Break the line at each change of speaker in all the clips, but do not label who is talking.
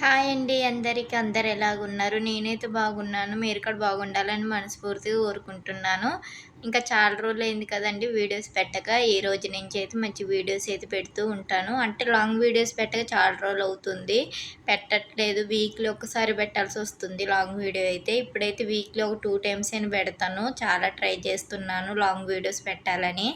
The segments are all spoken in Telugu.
హాయ్ అండి అందరికి. అందరు ఎలాగున్నారు? నేనైతే బాగున్నాను. మీరు కూడా బాగుండాలని మనస్ఫూర్తిగా కోరుకుంటున్నాను. ఇంకా చాలా రోజులైంది కదండీ వీడియోస్ పెట్టక. ఈ రోజు నుంచి అయితే మంచి వీడియోస్ అయితే పెడుతూ ఉంటాను. అంటే లాంగ్ వీడియోస్ పెట్టక చాలా రోజులవుతుంది. పెట్టట్లేదు. వీక్లీ ఒక్కసారి పెట్టాల్సొస్తుంది లాంగ్ వీడియో అయితే. ఇప్పుడైతే వీక్లీ ఒక 2 టైమ్స్ అయినా పెడతాను. చాలా ట్రై చేస్తున్నాను లాంగ్ వీడియోస్ పెట్టాలని.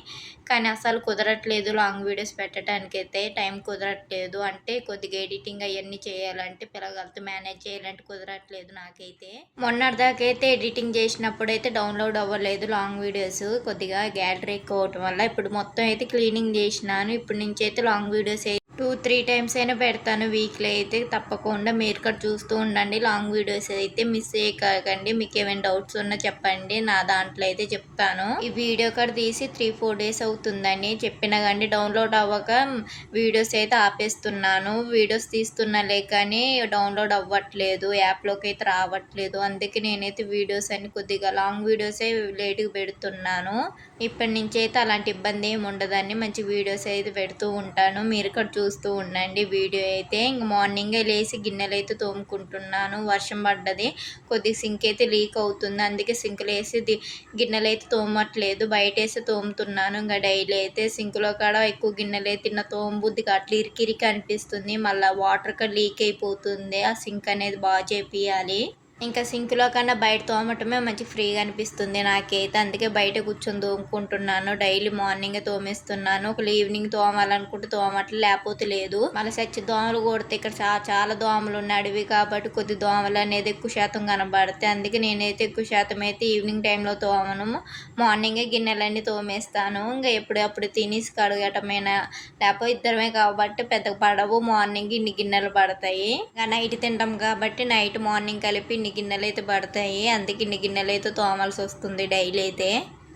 కానీ అసలు కుదరట్లేదు లాంగ్ వీడియోస్ పెట్టడానికైతే. టైం కుదరట్లేదు. అంటే కొద్దిగా ఎడిటింగ్ అయన్నీ చేయాలంటే పిల్లగాళ్ళతో మేనేజ్ చేయాలంటే కుదరట్లేదు నాకైతే. మొన్నటిదాకైతే ఎడిటింగ్ చేసినప్పుడైతే డౌన్‌లోడ్ అవ్వలేదు లాంగ్ వీడియోస్. కొద్దిగా గ్యాలరీ ఎక్కువ అవ్వటం వల్ల. ఇప్పుడు మొత్తం అయితే క్లీనింగ్ చేసినాను. ఇప్పటి నుంచైతే లాంగ్ వీడియోస్ 2, 3 టైమ్స్ అయినా పెడతాను వీక్‌లో అయితే తప్పకుండా. మీరు కూడా చూస్తూ ఉండండి. లాంగ్ వీడియోస్ అయితే మిస్ చేయకండి. మీకేమైనా డౌట్స్ ఉన్నా చెప్పండి. నా దాంట్లో అయితే చెప్తాను. ఈ వీడియో కూడా తీసి 3, 4 డేస్ అవుతుందని చెప్పినా గానీ డౌన్‌లోడ్ అవ్వక వీడియోస్ అయితే ఆపేస్తున్నాను. వీడియోస్ తీస్తున్నాలే కానీ డౌన్‌లోడ్ అవ్వట్లేదు. యాప్‌లోకి అయితే రావట్లేదు. అందుకే నేనైతే వీడియోస్ అన్ని కొద్దిగా లాంగ్ వీడియోసే లేట్‌గా పెడుతున్నాను. ఇప్పటి నుంచి అయితే అలాంటి ఇబ్బంది ఏమి ఉండదని మంచి వీడియోస్ అయితే పెడుతూ ఉంటాను. మీరు కూడా చూస్తూ ఉండండి వీడియో అయితే. ఇంక మార్నింగే లేసి గిన్నెలు అయితే తోముకుంటున్నాను. వర్షం పడ్డది. కొద్దిగా సింక్ అయితే లీక్ అవుతుంది. అందుకే సింక్‌లో వేసి గిన్నెలు అయితే తోమట్లేదు. బయటేసి తోముతున్నాను. ఇంకా డైలీ అయితే సింక్‌లో కాడ ఎక్కువ గిన్నెలు అయితే తోమబుద్ది అట్లా ఇరికి అనిపిస్తుంది. మళ్ళీ వాటర్ కూడా లీక్ అయిపోతుంది. ఆ సింక్ అనేది బాగా చేపియాలి. ఇంకా సింక్‌లో కన్నా బయట తోమటమే మంచి ఫ్రీగా అనిపిస్తుంది నాకైతే. అందుకే బయట కూర్చొని తోముకుంటున్నాను. డైలీ మార్నింగే తోమేస్తున్నాను. ఒకవేళ ఈవినింగ్ తోమాలనుకుంటే తోమట్లే, లేకపోతే లేదు. మళ్ళీ సచ్చి దోమలు కొడితే ఇక్కడ చాలా దోమలు ఉన్నాయి అడవి కాబట్టి కొద్ది దోమలు అనేది ఎక్కువ శాతం కనబడతాయి. అందుకే నేనైతే ఎక్కువ శాతం అయితే ఈవినింగ్ టైంలో తోమను. మార్నింగే గిన్నెలన్నీ తోమేస్తాను. ఇంకా ఎప్పుడప్పుడు తినేసి కడగటమేనా, లేకపోతే ఇద్దరమే కాబట్టి పెద్దగా పడవు. మార్నింగ్ ఇన్ని గిన్నెలు పడతాయి. ఇంకా నైట్ తింటాం కాబట్టి నైట్ మార్నింగ్ కలిపి ఇన్ని గిన్నెలు అయితే పడతాయి. అందుకే ఇన్ని గిన్నెలు అయితే తోమాల్సి వస్తుంది డైలీ అయితే.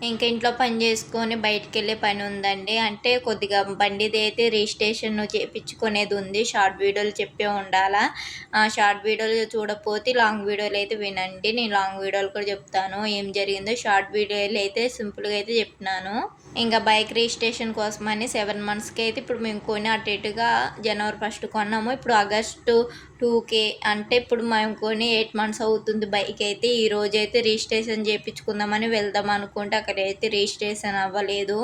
ఇంకా ఇంట్లో పని చేసుకొని బయటికెళ్ళే పని ఉందండి. అంటే కొద్దిగా బండిది అయితే రిజిస్ట్రేషన్ చేయించుకునేది ఉంది. షార్ట్ వీడియోలు చెప్పే ఉండాలా. షార్ట్ వీడియోలు చూడకపోతే లాంగ్ వీడియోలు అయితే వినండి. నేను లాంగ్ వీడియోలు కూడా చెప్తాను ఏం జరిగిందో. షార్ట్ వీడియోలు అయితే సింపుల్గా అయితే చెప్తున్నాను. ఇంకా బైక్ రిజిస్ట్రేషన్ కోసమని 7 మంత్స్కి అయితే ఇప్పుడు మేము కొని అటు ఇటుగా జనవరి 1 కొన్నాము. ఇప్పుడు ఆగస్టు 2కే అంటే ఇప్పుడు మేము కొని 8 మంత్స్ అవుతుంది బైక్ అయితే. ఈ రోజైతే రిజిస్ట్రేషన్ చేయించుకుందామని వెళ్దాం అనుకుంటే అక్కడైతే రిజిస్ట్రేషన్ అవ్వలేదు.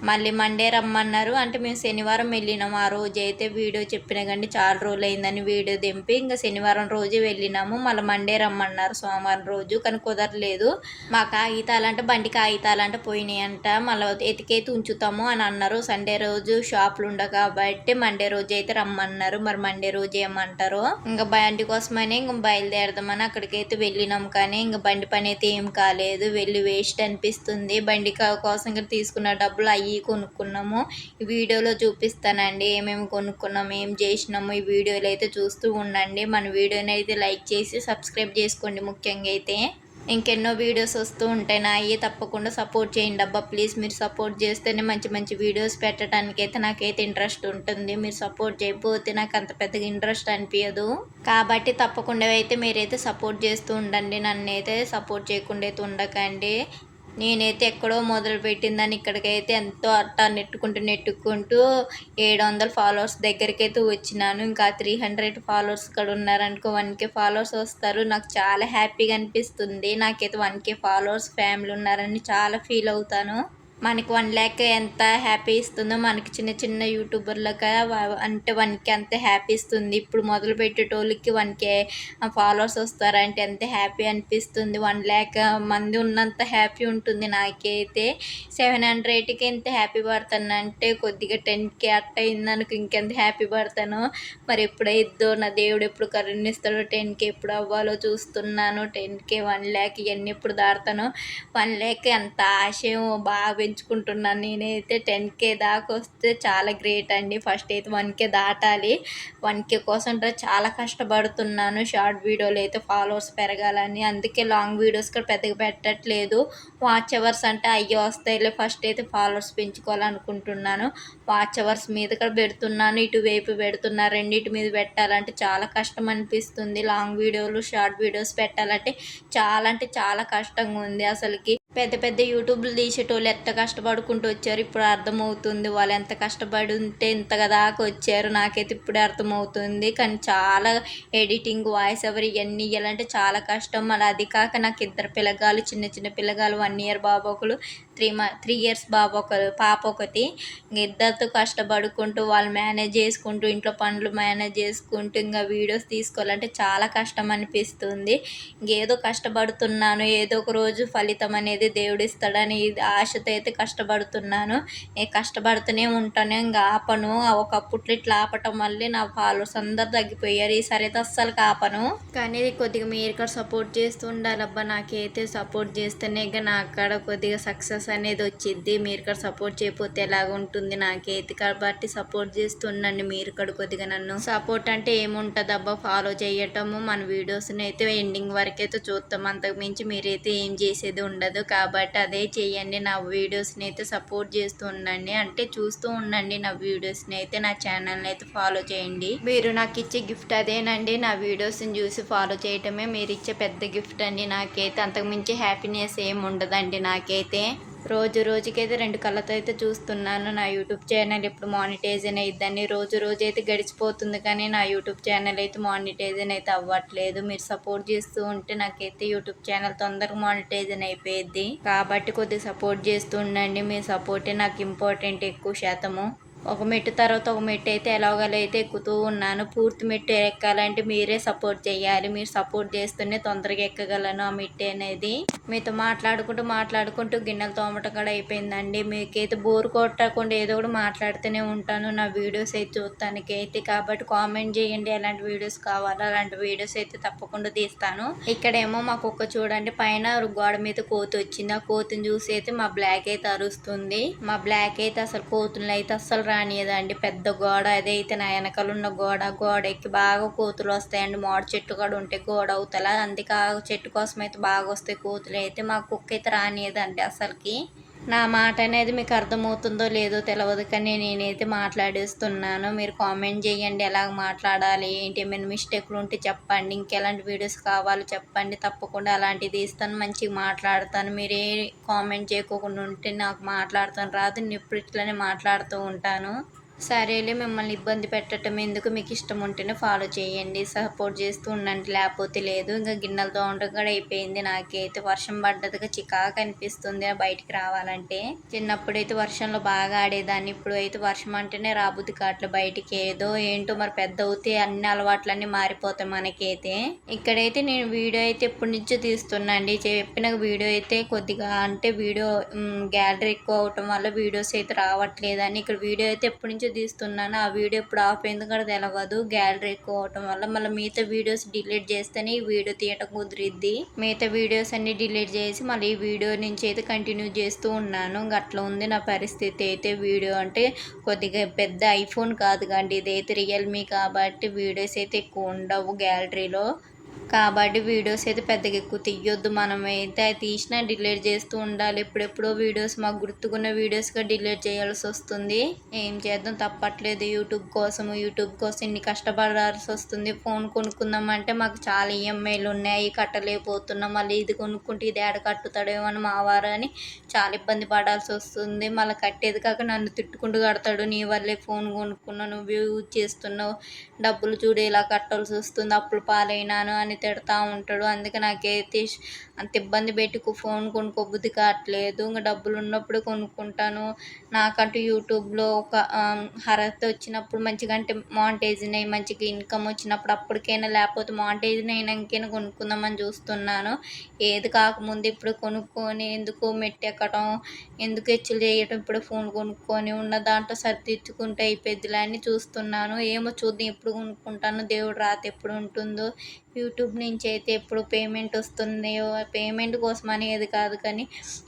మళ్ళీ మండే రమ్మన్నారు. అంటే మేము శనివారం వెళ్ళినాము. ఆ రోజైతే వీడియో చెప్పినా కానీ చాలా రోజులైందని వీడియో దింపి ఇంకా శనివారం రోజు వెళ్ళినాము. మళ్ళీ మండే రమ్మన్నారు సోమవారం రోజు. కానీ కుదరలేదు. మా కాగితాలంటే బండి కాగితాలంటే పోయినాయంట. మళ్ళీ ఎతికైతే ఉంచుతాము అని అన్నారు. సండే రోజు షాపులు ఉండవు కాబట్టి మండే రోజు అయితే రమ్మన్నారు. మరి మండే రోజు ఏమంటారో. ఇంకా బండి కోసమని ఇంక బయలుదేరదామని అక్కడికైతే వెళ్ళినాం. కానీ ఇంకా బండి పని అయితే ఏం కాలేదు. వెళ్ళి వేస్ట్ అనిపిస్తుంది. బండి కోసం ఇంకా తీసుకున్న డబ్బులు అయ్యి కొనుక్కున్నాము. ఈ వీడియోలో చూపిస్తానండి ఏమేమి కొనుక్కున్నాము, ఏం చేసినాము. ఈ వీడియోలో అయితే చూస్తూ ఉండండి. మన వీడియోని అయితే లైక్ చేసి సబ్స్క్రైబ్ చేసుకోండి. ముఖ్యంగా అయితే ఇంకెన్నో వీడియోస్ వస్తూ ఉంటాయి నాయి. తప్పకుండా సపోర్ట్ చేయండి అబ్బా ప్లీజ్. మీరు సపోర్ట్ చేస్తేనే మంచి మంచి వీడియోస్ పెట్టడానికైతే నాకైతే ఇంట్రెస్ట్ ఉంటుంది. మీరు సపోర్ట్ చేయకపోతే నాకు అంత పెద్దగా ఇంట్రెస్ట్ అనిపించదు. కాబట్టి తప్పకుండా అయితే మీరైతే సపోర్ట్ చేస్తూ ఉండండి. నన్నైతే సపోర్ట్ చేయకుండా అయితే ఉండకండి. నేనైతే ఎక్కడో మొదలుపెట్టిందని ఇక్కడికైతే ఎంతో అట్టా నెట్టుకుంటూ 700 ఫాలోవర్స్ దగ్గరికైతే వచ్చినాను. ఇంకా 300 ఫాలోవర్స్ ఇక్కడ ఉన్నారనుకో 1K ఫాలోవర్స్ వస్తారు. నాకు చాలా హ్యాపీగా అనిపిస్తుంది. నాకైతే 1K ఫాలోవర్స్ ఫ్యామిలీ ఉన్నారని చాలా ఫీల్ అవుతాను. మనకి 1,00,000 ఎంత హ్యాపీ ఇస్తుందో మనకి చిన్న చిన్న యూట్యూబర్లకి అంటే 1K అంతే హ్యాపీ ఇస్తుంది. ఇప్పుడు మొదలు పెట్టేటోళ్ళకి 1K ఫాలోవర్స్ వస్తారంటే ఎంత హ్యాపీ అనిపిస్తుంది. 1,00,000 మంది ఉన్నంత హ్యాపీ ఉంటుంది నాకైతే. 700కి ఎంత హ్యాపీ పడతానంటే కొద్దిగా 10K అట్ట అయిందనుకో ఇంకెంత హ్యాపీ పడతానో. మరి ఎప్పుడైద్దో నా దేవుడు ఎప్పుడు కరుణిస్తాడో. 10K ఎప్పుడు అవ్వాలో చూస్తున్నాను. 10K 1,00,000 ఇవన్నీ ఎప్పుడు దాడతానో. 1,00,000 అంత ఆశయం బాగా పెంచుకుంటున్నాను నేనైతే. 10K దాకా వస్తే చాలా గ్రేట్ అండి. ఫస్ట్ అయితే 1K దాటాలి. 1K కోసం చాలా కష్టపడుతున్నాను. షార్ట్ వీడియోలు అయితే ఫాలోవర్స్ పెరగాలని. అందుకే లాంగ్ వీడియోస్ కూడా పెద్దగా పెట్టట్లేదు. వాచ్ అవర్స్ అంటే అయ్యో వస్తాయిలే. ఫస్ట్ అయితే ఫాలోవర్స్ పెంచుకోవాలనుకుంటున్నాను. వాచ్ అవర్స్ మీద కూడా పెడుతున్నాను, ఇటువైపు పెడుతున్నా. రెండింటి మీద పెట్టాలంటే చాలా కష్టం అనిపిస్తుంది. లాంగ్ వీడియోలు షార్ట్ వీడియోస్ పెట్టాలంటే చాలా అంటే చాలా కష్టంగా ఉంది అసలుకి. పెద్ద పెద్ద యూట్యూబ్లు తీసేటోళ్ళు ఎంత కష్టపడుకుంటూ వచ్చారు ఇప్పుడు అర్థమవుతుంది. వాళ్ళు ఎంత కష్టపడి ఉంటే ఇంతగా దాకా వచ్చారు. నాకైతే ఇప్పుడే అర్థమవుతుంది. కానీ చాలా ఎడిటింగ్, వాయిస్ ఓవర్ ఇవన్నీ ఇయ్యాలంటే చాలా కష్టం. మళ్ళీ అది కాక నాకు ఇద్దరు పిల్లగాళ్ళు, చిన్న చిన్న పిల్లగాళ్ళు, 1 ఇయర్ బాబు ఒకరు, 3 ఇయర్స్ బాబు ఒకరు, పాప ఒకటి. ఇద్దరితో కష్టపడుకుంటూ వాళ్ళు మేనేజ్ చేసుకుంటూ ఇంట్లో పనులు మేనేజ్ చేసుకుంటూ ఇంకా వీడియోస్ తీసుకోవాలంటే చాలా కష్టం అనిపిస్తుంది. ఇంకేదో కష్టపడుతున్నాను, ఏదో ఒక రోజు ఫలితం అనేది దేవుడు ఇస్తాడని ఆశతో అయితే కష్టపడుతున్నాను. కష్టపడుతూనే ఉంటాను, ఇంకా ఆపను. ఒకప్పట్లో ఇట్లా ఆపటం వల్లే నా ఫాలోవర్స్ అందరు తగ్గిపోయారు. ఈసారి అయితే అస్సలు ఆపను. కానీ కొద్దిగా మీరు ఇక్కడ సపోర్ట్ చేస్తూ ఉండాలబ్బా. నాకైతే సపోర్ట్ చేస్తేనే ఇక నాకు కాడ కొద్దిగా సక్సెస్ అనేది వచ్చిద్ది. మీరు ఇక్కడ సపోర్ట్ చేయకపోతే ఎలాగ ఉంటుంది నాకైతే. కాబట్టి సపోర్ట్ చేస్తుండండి మీరు ఇక్కడ కొద్దిగా. నన్ను సపోర్ట్ అంటే ఏముంటుంది అబ్బా, ఫాలో చేయటము, మన వీడియోస్ని అయితే ఎండింగ్ వరకు అయితే చూస్తాం. అంతకు మించి మీరైతే ఏం చేసేది ఉండదు. కాబట్టి అదే చేయండి, నా వీడియోస్ని అయితే సపోర్ట్ చేస్తూ ఉండండి. అంటే చూస్తూ ఉండండి నా వీడియోస్ని అయితే, నా ఛానల్ని అయితే ఫాలో చేయండి. మీరు నాకు ఇచ్చే గిఫ్ట్ అదేనండి, నా వీడియోస్ని చూసి ఫాలో చేయటమే మీరు ఇచ్చే పెద్ద గిఫ్ట్ అండి. నాకైతే అంతకు మించి హ్యాపీనెస్ ఏమి ఉండదండి నాకైతే. రోజుకైతే 2 కళ్ళతో అయితే చూస్తున్నాను నా యూట్యూబ్ ఛానల్ ఎప్పుడు మానిటైజేషన్ అయిద్దని. రోజు అయితే గడిచిపోతుంది కానీ నా యూట్యూబ్ ఛానల్ అయితే మానిటైజేషన్ అయితే అవ్వట్లేదు. మీరు సపోర్ట్ చేస్తూ ఉంటే నాకైతే యూట్యూబ్ ఛానల్ తొందరగా మానిటైజేషన్ అయిపోయింది. కాబట్టి కొద్దిగా సపోర్ట్ చేస్తూ ఉండండి. మీ సపోర్టే నాకు ఇంపార్టెంట్, ఎక్కువ శాతము. ఒక మెట్టు తర్వాత ఒక మెట్టు అయితే ఎలాగలైతే ఎక్కుతూ ఉన్నాను. పూర్తి మెట్టు ఎక్కాలంటే మీరే సపోర్ట్ చేయాలి. మీరు సపోర్ట్ చేస్తూనే తొందరగా ఎక్కగలను ఆ మెట్టు అనేది. మీతో మాట్లాడుకుంటూ గిన్నెలు తోమటం కూడా అయిపోయిందండి. మీకైతే బోర్ కొట్టకుండా ఏదో ఒకటి మాట్లాడుతూనే ఉంటాను నా వీడియోస్ అయితే చూడటానికైతే. కాబట్టి కామెంట్ చేయండి ఎలాంటి వీడియోస్ కావాలో, అలాంటి వీడియోస్ అయితే తప్పకుండా తీస్తాను. ఇక్కడేమో మా కుక్క చూడండి, పైన గోడ మీద కోతి వచ్చింది. ఆ కోతిని చూసి అయితే మా బ్లాక్ అయితే అరుస్తుంది. మా బ్లాక్ అయితే అసలు కోతులను అయితే అస్సలు రానియదండి. పెద్ద గోడ అదైతే నా వెనకాల ఉన్న గోడ ఎక్కి బాగా కోతులు వస్తాయండి. మామిడి చెట్టు కూడా ఉంటే గోడ అవుతల, అందుకే ఆ చెట్టు కోసం అయితే బాగా వస్తాయి కోతులు. అయితే మా కుక్క అయితే రానియదండి అసలుకి. నా మాట అనేది మీకు అర్థమవుతుందో లేదో తెలియదు కానీ నేనైతే మాట్లాడేస్తున్నాను. మీరు కామెంట్ చేయండి ఎలాగ మాట్లాడాలి, ఏంటి, ఏమైనా మిస్టేక్లు ఉంటే చెప్పండి. ఇంకెలాంటి వీడియోస్ కావాలో చెప్పండి, తప్పకుండా అలాంటిది ఇస్తాను, మంచిగా మాట్లాడతాను. మీరు ఏ కామెంట్ చేయకోకుండా ఉంటే నాకు మాట్లాడతాను రాదు, నేను ఇప్పుడు ఇట్లనే మాట్లాడుతూ ఉంటాను. సరేలే, మిమ్మల్ని ఇబ్బంది పెట్టడం ఎందుకు, మీకు ఇష్టం ఉంటేనే ఫాలో చేయండి, సపోర్ట్ చేస్తూ ఉండండి, లేకపోతే లేదు. ఇంకా గిన్నెలు తోమడం కూడా అయిపోయింది. నాకైతే వర్షం పడ్డదిగా చికాకు అనిపిస్తుంది బయటికి రావాలంటే. చిన్నప్పుడైతే వర్షంలో బాగా ఆడేదాన్ని, ఇప్పుడు అయితే వర్షం అంటేనే రాబుద్ది కావట్లే బయటికి. ఏదో ఏంటో మరి పెద్ద అవుతే అన్ని అలవాట్లన్నీ మారిపోతాయి మనకైతే. ఇక్కడైతే నేను వీడియో అయితే ఎప్పటి నుంచో తీస్తున్నాండి. చెప్పిన వీడియో అయితే కొద్దిగా అంటే వీడియో గ్యాలరీ ఎక్కువ అవటం వల్ల వీడియోస్ అయితే రావట్లేదని ఇక్కడ వీడియో అయితే ఎప్పటి నుంచో తీస్తున్నాను. ఆ వీడియో ఇప్పుడు ఆఫ్ అయింది కూడా తెలియదు, గ్యాలరీ ఎక్కువ అవటం వల్ల. మళ్ళీ మిగతా వీడియోస్ డిలీట్ చేస్తేనే ఈ వీడియో తీయటం కుదిరిద్ది. మిగతా వీడియోస్ అన్ని డిలీట్ చేసి మళ్ళీ ఈ వీడియో నుంచి అయితే కంటిన్యూ చేస్తూ ఉన్నాను. అట్లా ఉంది నా పరిస్థితి అయితే. వీడియో అంటే కొద్దిగా పెద్ద ఐఫోన్ కాదు కండి, ఇదైతే రియల్మీ కాబట్టి వీడియోస్ అయితే ఎక్కువ ఉండవు గ్యాలరీలో. కాబట్టి వీడియోస్ అయితే పెద్దగా ఎక్కువ తీయొద్దు. మనమైతే తీసినా డిలీట్ చేస్తూ ఉండాలి. ఎప్పుడెప్పుడో వీడియోస్ మాకు గుర్తుకున్న వీడియోస్గా డిలీట్ చేయాల్సి వస్తుంది. ఏం చేద్దాం, తప్పట్లేదు. యూట్యూబ్ కోసం ఇన్ని కష్టపడాల్సి వస్తుంది. ఫోన్ కొనుక్కుందామంటే మాకు చాలా ఈఎంఐలు ఉన్నాయి, కట్టలేకపోతున్నాం. మళ్ళీ ఇది కొనుక్కుంటే ఇది ఏడ కట్టుతాడేమో అని మా వారని చాలా ఇబ్బంది పడాల్సి వస్తుంది. మళ్ళీ కట్టేది కాక నన్ను తిట్టుకుంటూ కడతాడు. నీ వల్లే ఫోన్ కొనుక్కున్నావు, నువ్వు యూజ్ చేస్తున్నావు, డబ్బులు చూడు ఇలా కట్టాల్సి వస్తుంది, అప్పులు పాలైనాను అని తిడతా ఉంటాడు. అందుకే నాకైతే అంత ఇబ్బంది పెట్టి ఫోన్ కొనుక్కోబుద్ధి కావట్లేదు. ఇంకా డబ్బులు ఉన్నప్పుడు కొనుక్కుంటాను. నాకంటూ యూట్యూబ్లో ఒక అర్హత వచ్చినప్పుడు మంచిగా, అంటే మానిటైజేషన్ అయ్యి మంచిగా ఇన్కమ్ వచ్చినప్పుడు అప్పటికైనా, లేకపోతే మానిటైజేషన్ అయినాకైనా కొనుక్కుందామని చూస్తున్నాను. ఏది కాకముందు ఇప్పుడు కొనుక్కొని ఎందుకు మెట్టెక్కడం, ఎందుకు హెచ్చులు చేయటం, ఇప్పుడు ఫోన్ కొనుక్కొని ఉన్న దాంట్లో సర్దిద్దుకుంటే అయిపోద్దిలే అని చూస్తున్నాను. ఏమో చూద్దాం ఎప్పుడు కొనుక్కుంటాను, దేవుడు రాత ఎప్పుడు ఉంటుందో. యూట్యూబ్ నుంచి అయితే ఎప్పుడు పేమెంట్ వస్తుందో, పేమెంట్ కోసం అనేది కాదు కానీ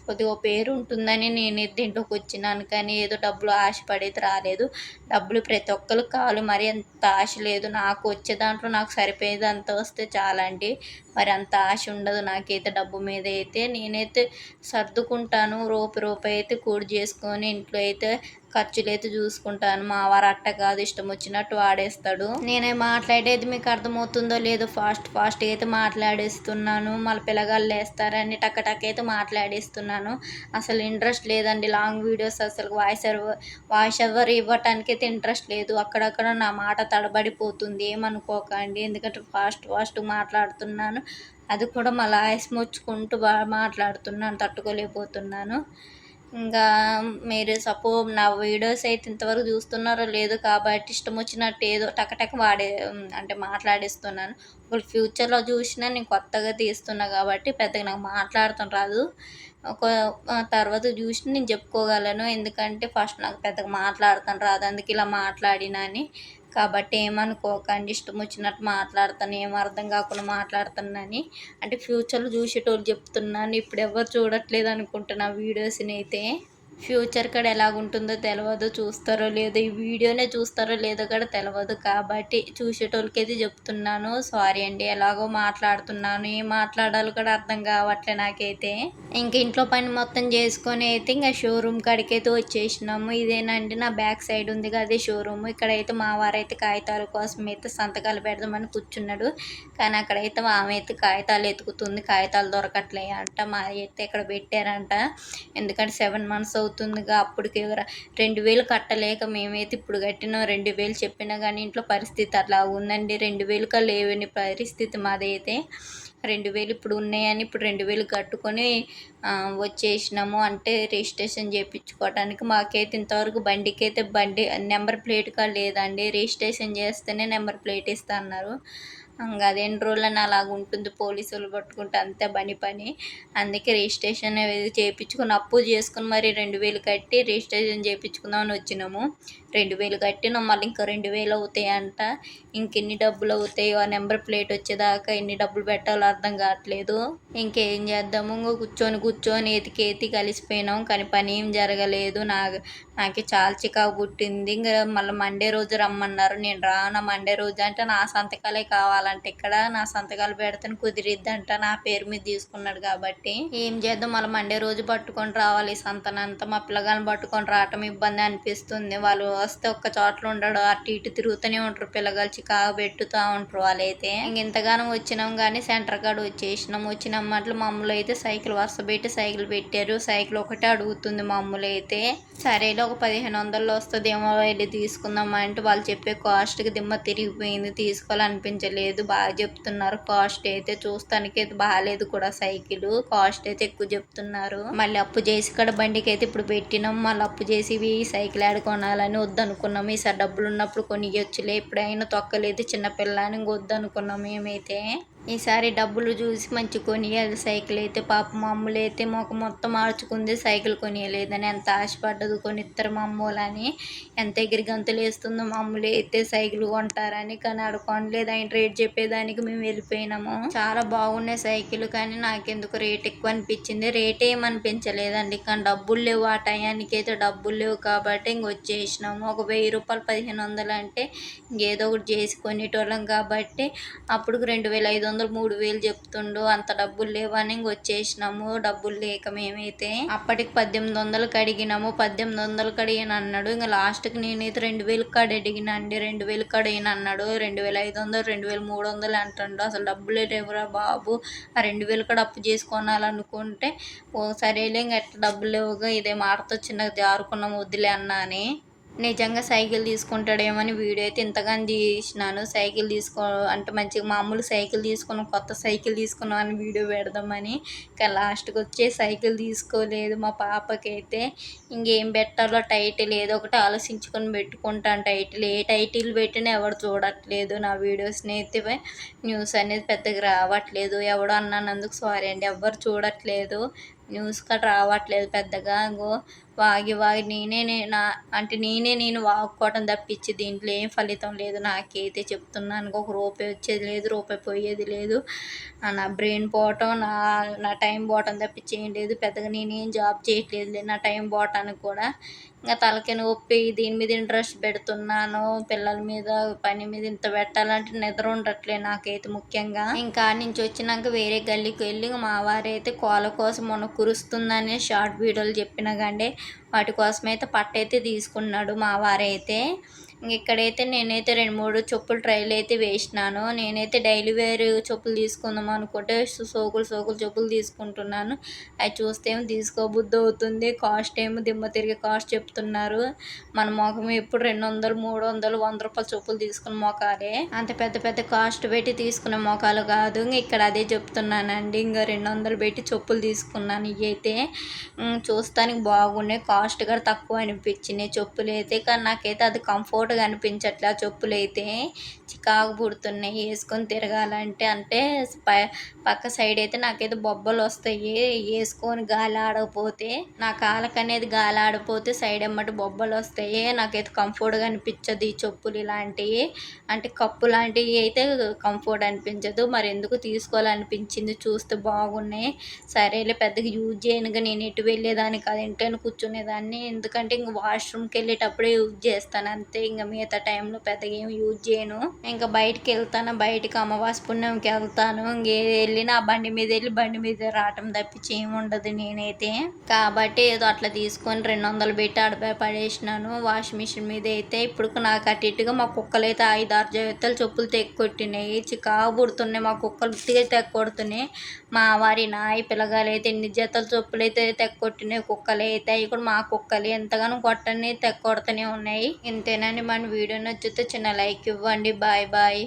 కొద్దిగా పేరు ఉంటుందని నేను దీంట్లోకి వచ్చినాను. కానీ ఏదో డబ్బులు ఆశపడేది రాలేదు. డబ్బులు ప్రతి ఒక్కరికి కావాలి, మరి అంత ఆశ లేదు. నాకు వచ్చే దాంట్లో నాకు సరిపోయేది అంత వస్తే చాలండి, మరి అంత ఆశ ఉండదు నాకైతే డబ్బు మీద అయితే. నేనైతే సర్దుకుంటాను, రూపాయి అయితే కూడి చేసుకొని ఇంట్లో అయితే ఖర్చులైతే చూసుకుంటాను. మా వారు అట్ట కాదు, ఇష్టం వచ్చినట్టు వాడేస్తాడు. నేనే మాట్లాడేది మీకు అర్థమవుతుందో లేదో ఫాస్ట్‌గా అయితే మాట్లాడేస్తున్నాను. మళ్ళీ పిల్లగాళ్ళు లేస్తారని టక టక అయితే మాట్లాడేస్తున్నాను. అసలు ఇంట్రెస్ట్ లేదండి లాంగ్ వీడియోస్, అసలు వాయిస్ ఓవర్ ఇవ్వటానికైతే ఇంట్రెస్ట్ లేదు. అక్కడక్కడ నా మాట తడబడిపోతుంది, ఏమనుకోకండి. ఎందుకంటే ఫాస్ట్‌గా మాట్లాడుతున్నాను. అది కూడా మళ్ళా వాయిస్ ముచ్చుకుంటూ మాట్లాడుతున్నాను, తట్టుకోలేకపోతున్నాను. ఇంకా మీరు నా వీడియోస్ అయితే ఇంతవరకు చూస్తున్నారో లేదో, కాబట్టి ఇష్టం వచ్చినట్టు ఏదో టక అంటే మాట్లాడేస్తున్నాను. ఒకవేళ ఫ్యూచర్‌లో చూసినా నేను కొత్తగా తీస్తున్నా కాబట్టి పెద్దగా నాకు మాట్లాడటం రాదు. ఒక తర్వాత చూసి నేను చెప్పుకోగలను. ఎందుకంటే ఫస్ట్ నాకు పెద్దగా మాట్లాడటం రాదు. అందుకే ఇలా మాట్లాడినా అని. కాబట్టి ఏమనుకోకండి, ఇష్టం వచ్చినట్టు మాట్లాడతాను, ఏం అర్థం కాకుండా మాట్లాడుతానని. అంటే ఫ్యూచర్‌లో చూసేటోళ్ళు చెప్తున్నాను. ఇప్పుడు ఎవరు చూడట్లేదు అనుకుంటున్నా వీడియోస్‌నైతే. ఫ్యూచర్ కూడా ఎలాగుంటుందో తెలవదు. చూస్తారో లేదో, ఈ వీడియోనే చూస్తారో లేదో కూడా తెలవదు. కాబట్టి చూసేటోళ్ళకైతే చెప్తున్నాను. సారీ అండి, ఎలాగో మాట్లాడుతున్నాను. ఏం మాట్లాడాలో కూడా అర్థం కావట్లే నాకైతే. ఇంక ఇంట్లో పని మొత్తం చేసుకొని అయితే ఇంకా షోరూమ్ కాడికైతే వచ్చేసినాము. ఇదేనండి నా బ్యాక్ సైడ్ ఉంది కదా అదే షోరూమ్. ఇక్కడైతే మా వారైతే కాగితాల కోసం అయితే సంతకాలు పెడదామని కూర్చున్నాడు. కానీ అక్కడైతే ఆమె అయితే కాగితాలు ఎతుకుతుంది. కాగితాలు దొరకట్లే అంట. మా అయితే ఇక్కడ పెట్టారంట. ఎందుకంటే 7 మంత్స్ అవుతుందిగా, అప్పటికి 2000 కట్టలేక మేమైతే ఇప్పుడు కట్టినాం. 2000 చెప్పినా కానీ ఇంట్లో పరిస్థితి అట్లా ఉందండి. 2000కా లేవని పరిస్థితి మాదైతే. 2000 ఇప్పుడు ఉన్నాయని ఇప్పుడు 2000 కట్టుకొని వచ్చేసినాము. అంటే రిజిస్ట్రేషన్ చేయించుకోవడానికి. మాకైతే ఇంతవరకు బండి నెంబర్ ప్లేట్ కూడా లేదండి. రిజిస్ట్రేషన్ చేస్తేనే నెంబర్ ప్లేట్ ఇస్తా అన్నారు. ఇంకా అది ఎన్ని రోజులని అలాగ ఉంటుంది, పోలీసులు పట్టుకుంటే అంతే పని. అందుకే రిజిస్ట్రేషన్ చేయించుకుని అప్పు చేసుకుని మరి 2000 కట్టి రిజిస్ట్రేషన్ చేయించుకుందామని వచ్చినాము. 2000 కట్టినాం, మళ్ళీ ఇంకా 2000 అవుతాయంట. ఇంకెన్ని డబ్బులు అవుతాయో, ఆ నెంబర్ ప్లేట్ వచ్చేదాకా ఎన్ని డబ్బులు పెట్టాలో అర్థం కావట్లేదు. ఇంకేం చేద్దాము, ఇంకో కూర్చొని ఎతికి కలిసిపోయినాం. కానీ పని ఏం జరగలేదు. నాకు చాలా చికాకు పుట్టింది. ఇంకా మళ్ళీ మండే రోజు రమ్మన్నారు. నేను రాను మండే రోజు అంటే, నా సంతకాలే కావాలంటే ఇక్కడ నా సంతకాలు పెడితేనే కుదిరిద్దంట. నా పేరు మీద తీసుకున్నాడు కాబట్టి ఏం చేద్దాం, మళ్ళీ మండే రోజు పట్టుకొని రావాలి. సంతనంతా మా పిల్లగాని పట్టుకొని రావటం ఇబ్బంది అనిపిస్తుంది. వాళ్ళు వస్తే ఒక్క చోట్ల ఉండడు, అటు ఇటు తిరుగుతూనే ఉంటారు. పిల్లగాలు చికాకు పెట్టుతూ ఉంటారు వాళ్ళైతే. ఇంతగానో వచ్చినాం కానీ సెంటర్ కాడ వచ్చేసినాం. వచ్చినమ్మట్లు మమ్మల్ని అయితే సైకిల్ వరుస పెట్టి సైకిల్ పెట్టారు. సైకిల్ ఒకటే అడుగుతుంది మమ్మల్ని అయితే. సరేలే ఒక 1500 వస్తుందేమో వెళ్ళి తీసుకుందాం అంటే, వాళ్ళు చెప్పే కాస్ట్కి దిమ్మ తిరిగిపోయింది. తీసుకోవాలనిపించలేదు. బాగా చెప్తున్నారు కాస్ట్ అయితే. చూస్తానికి అయితే బాగాలేదు కూడా సైకిల్. కాస్ట్ అయితే ఎక్కువ చెప్తున్నారు. మళ్ళీ అప్పు చేసి ఇక్కడ బండికి అయితే ఇప్పుడు పెట్టినాం. మళ్ళీ అప్పు చేసి సైకిల్ ఆడ కొనాలని వద్దనుకున్నాం. ఈసారి డబ్బులు ఉన్నప్పుడు కొనియొచ్చులే, ఎప్పుడైనా తొక్కలేదు చిన్నపిల్లని వద్దనుకున్నాం మేమైతే. ఈసారి డబ్బులు చూసి మంచి కొనియాలి సైకిల్ అయితే. పాప మా అమ్ములు అయితే మొత్తం మార్చుకుంది సైకిల్ కొనియలేదని. ఎంత ఆశపడ్డదు కొనిస్తారు మా అమ్మోలని. ఎంత ఎగిరి గంతులు వేస్తుందో మా అమ్ములు అయితే సైకిల్ కొంటారని. కానీ ఆడ కొనలేదు. ఆయన రేట్ చెప్పేదానికి మేము వెళ్ళిపోయినాము. చాలా బాగున్నాయి సైకిల్, కానీ నాకెందుకు రేట్ ఎక్కువ అనిపించింది. రేట్ ఏమనిపించలేదండి, కానీ డబ్బులు లేవు. ఆ టయానికి అయితే డబ్బులు లేవు కాబట్టి ఇంక వచ్చేసినాము. ఒక 1000 రూపాయలు 1500 అంటే ఇంకేదో ఒకటి చేసి కొనేటోళ్ళం కాబట్టి అప్పుడు 2500 3000 చెప్తుండు. అంత డబ్బులు లేవని ఇంక వచ్చేసినాము. డబ్బులు లేక మేమైతే అప్పటికి 1800 అడిగినాము. 1800 అడిగిన అన్నాడు. ఇంకా లాస్ట్కి నేనైతే 2000 కాడ అడిగిన అండి. 2000 కాడ అయిన అన్నాడు. 2500 2300 అంటాడు. అసలు డబ్బులే లేవురా బాబు, ఆ 2000 కాడ అప్పు చేసుకోనాలనుకుంటే సరేలే ఇంక ఎట్లా డబ్బులు లేవుగా, ఇదే మాటతో చిన్నగా జారుకున్నాం వద్దులే అన్నా అని. నిజంగా సైకిల్ తీసుకుంటాడేమని వీడియో అయితే ఇంతగాని తీసినాను. సైకిల్ అంటే మంచిగా మామూలు సైకిల్ తీసుకున్నాం, కొత్త సైకిల్ తీసుకున్నాం అని వీడియో పెడదామని. కానీ లాస్ట్కి వచ్చే సైకిల్ తీసుకోలేదు మా పాపకైతే. ఇంకేం పెట్టాలో టైటిల్ ఏదో ఒకటి ఆలోచించుకొని పెట్టుకుంటాను. టైటిల్ ఏ టైటిల్ పెట్టినా ఎవరు చూడట్లేదు నా వీడియోస్ని అయితే. న్యూస్ అనేది పెద్దగా రావట్లేదు. ఎవడో అన్నానందుకు సారీ అండి, ఎవ్వరు చూడట్లేదు. న్యూస్ కూడా రావట్లేదు పెద్దగా. వాగి నేను వాగుకోవటం తప్పించి దీంట్లో ఏం ఫలితం లేదు నాకైతే చెప్తున్నాను. ఒక రూపాయి వచ్చేది లేదు, రూపాయి పోయేది లేదు. నా బ్రెయిన్ పోవటం, నా టైం పోవటం తప్పించి ఏం లేదు. పెద్దగా నేనేం జాబ్ చేయట్లేదు, నా టైం పోవటానికి కూడా. ఇంకా తలకి నొప్పి, దీని మీద ఇంట్రెస్ట్ పెడుతున్నాను, పిల్లల మీద పని మీద ఇంత పెట్టాలంటే నిద్ర ఉండట్లే నాకైతే ముఖ్యంగా. ఇంకా నుంచి వచ్చినాక వేరే గల్లీకి వెళ్ళి మా వారైతే కోళ్ళ కోసం మొన్న కురుస్తుందని షార్ట్ వీడియోలు చెప్పినా కానీ వాటి కోసమైతే పట్టయితే తీసుకున్నాడు మా వారైతే. ఇక్కడైతే నేనైతే 2-3 చెప్పులు ట్రైల్ అయితే వేసినాను. నేనైతే డైలీ వేర్ చెప్పులు తీసుకుందాం అనుకుంటే సోకులు చెప్పులు తీసుకుంటున్నాను. అవి చూస్తే ఏమో తీసుకోబుద్ధి అవుతుంది, కాస్ట్ ఏమో దిమ్మ తిరిగే కాస్ట్ చెప్తున్నారు. మన మొఖం ఎప్పుడు 200, 300, 100 రూపాయల చెప్పులు తీసుకున్న మొఖాలే, అంత పెద్ద పెద్ద కాస్ట్ పెట్టి తీసుకునే మొఖాలు కాదు. ఇక్కడ అదే చెప్తున్నానండి. ఇంకా 200 పెట్టి చెప్పులు తీసుకున్నాను. ఇవి అయితే చూస్తానికి బాగున్నాయి, కాస్ట్ కూడా తక్కువ అనిపించినాయి చెప్పులు అయితే. కానీ నాకైతే అది కంఫర్ట్గా అనిపించట్లే. ఆ చెప్పులు అయితే చికాకు పుడుతున్నాయి వేసుకొని తిరగాలంటే. అంటే పక్క సైడ్ అయితే నాకైతే బొబ్బలు వస్తాయి వేసుకొని గాలి ఆడకపోతే. నా కాళ్ళకి అనేది గాలి ఆడిపోతే సైడ్ ఎమ్మటి బొబ్బలు వస్తాయి. నాకైతే కంఫర్ట్గా అనిపించదు ఈ చెప్పులు ఇలాంటివి. అంటే కప్పు లాంటివి అయితే కంఫర్ట్ అనిపించదు. మరి ఎందుకు తీసుకోవాలనిపించింది, చూస్తే బాగున్నాయి. సరేలే పెద్దగా యూజ్ చేయనుగా, నేను ఎటు వెళ్ళేదాన్ని కాదు, ఇంట్లోనే కూర్చునేదాన్ని. ఎందుకంటే ఇంక వాష్రూమ్కి వెళ్ళేటప్పుడే యూజ్ చేస్తాను అంతే. ఇంకా మిగతా టైంలో పెద్దగా ఏమి యూజ్ చేయను. ఇంకా బయటికి వెళ్తాను, బయటికి అమావాస్య పుణ్యంకి వెళ్తాను. వెళ్ళిన బండి మీద వెళ్ళి బండి మీద రావటం తప్పించి ఏముండదు నేనైతే. కాబట్టి ఏదో అట్లా తీసుకొని 200 పెట్టి ఆడపై పడేసినాను వాషింగ్ మిషన్ మీద అయితే. ఇప్పుడు నాకు అటు ఇటుగా మా కుక్కలు అయితే 5-6 జతలు చెప్పులు తెగొట్టినాయి. చికాకు పుడుతున్నాయి మా కుక్కలు, ఉత్తిగా తెగొడుతున్నాయి. మా వారి నాయి పిల్లగాలు అయితే 8 జతల చెప్పులు అయితే తెగొట్టినాయి కుక్కలు అయితే. అవి కూడా మా కుక్కలు ఎంతగానో కొట్టని తెగొడుతూనే ఉన్నాయి. ఇంతేనండి. మన వీడియో నచ్చితే చిన్న లైక్ ఇవ్వండి. Bye bye.